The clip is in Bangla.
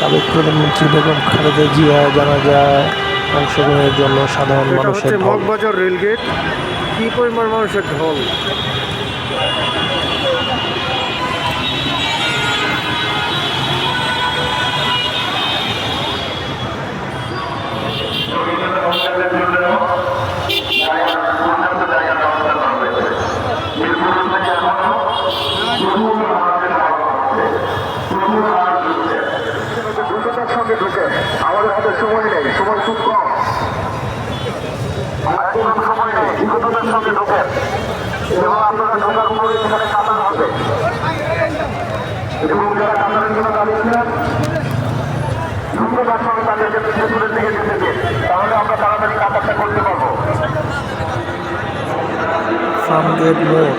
সাবেক প্রধানমন্ত্রী বেগম খালেদা জিয়া জানাজায় অংশগ্রহণের জন্য সাধারণ মানুষের ঢল। মগবাজার রেলগেট, কি পরিমাণ মানুষের ঢল! আমাদের হাতে সময় নেই, সময় খুব কম। একদম সময় নেই, দ্রুততার সঙ্গে ঢোকেন এবং আপনারা ঢোকার পরে সেখানে কাতার হবে এবং যারা কাতারের জন্য দাঁড়িয়েছিলেন দ্রুততার সঙ্গে তাদেরকে ভেতরের দিকে যেতে দিন, তাহলে আমরা তাড়াতাড়ি কাতারটা করতে পারবো। ফার্মগেট মোড়